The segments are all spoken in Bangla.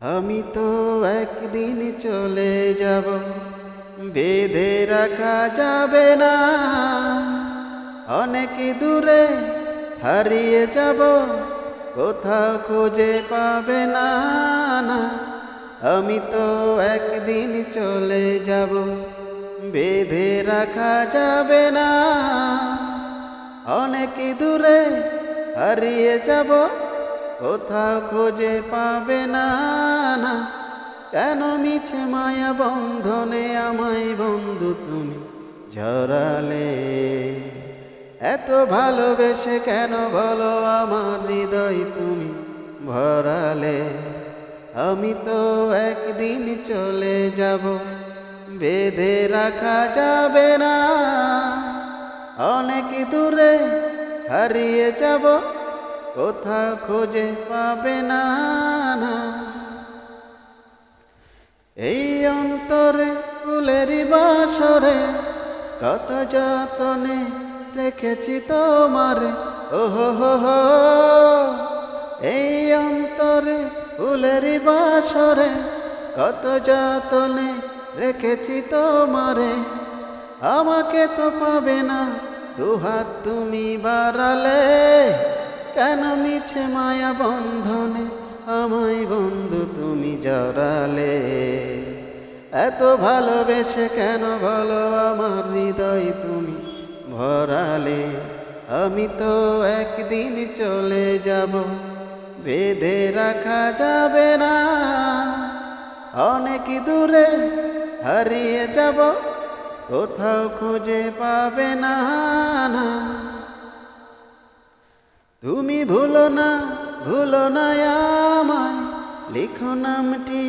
আমি তো একদিন চলে যাব, বেঁধে রাখা যাবে না। অনেক দূরে হারিয়ে যাব, কোথাও খুঁজে পাবে না। আমি তো একদিন চলে যাব, বেঁধে রাখা যাবে না। অনেক দূরে হারিয়ে যাব, কোথাও খুঁজে পাবে না। কেন মিছে মায়া বন্ধনে আমায় বন্ধু তুমি জড়ালে? এত ভালোবেসে কেন বলো আমার হৃদয় তুমি ভরালে? আমি তো একদিন চলে যাব, বেঁধে রাখা যাবে না। অনেক দূরে হারিয়ে যাব, কোথাও খুঁজে পাবে না। এই অন্তরে ফুলের বাসরে কত যতনে রেখেছি তোমারে। ওহো হো হো, এই অন্তরে ফুলের বাসরে কত যতনে রেখেছি তোমারে। আমাকে তো পাবে না, দুহাত তুমি বাড়ালে। কেন মিছে মায়া বন্ধনে আমায় বন্ধু তুমি জড়ালে? এত ভালোবেসে কেন বলো আমার হৃদয় তুমি ভরালে? আমি তো একদিন চলে যাব, বেঁধে রাখা যাবে না। অনেক দূরে হারিয়ে যাব, কোথাও খুঁজে পাবে না। তুমি ভুলো না, ভুলো না আমায়, লিখো নামটি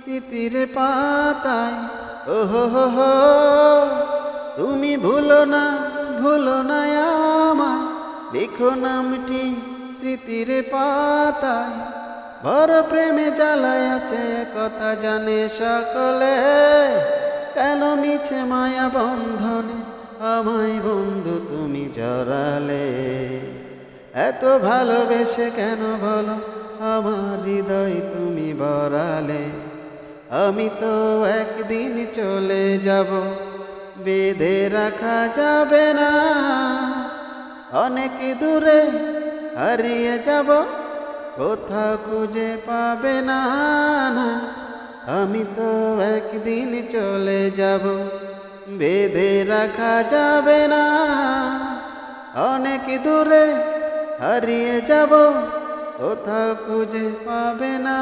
স্মৃতির পাতায়। ওহো হো হো, তুমি ভুলো না, ভুলো না আমায়, লিখো নামটি স্মৃতির পাতায়। বড় প্রেমে জ্বালায় আছে কথা জানে সকলে। কেন মিছে মায়া বন্ধনে আমায় বন্ধু তুমি জড়ালে? এত ভালোবেসে কেন বলো আমার হৃদয় তুমি ভরালে? আমি তো একদিন চলে যাব, বেঁধে রাখা যাবে না। অনেক দূরে হারিয়ে যাব, কোথাও খুঁজে পাবে না। আমি তো একদিন চলে যাব, বেঁধে রাখা যাবে না। অনেক দূরে হারিয়ে যাব, কোথাও খুঁজে পাবে না।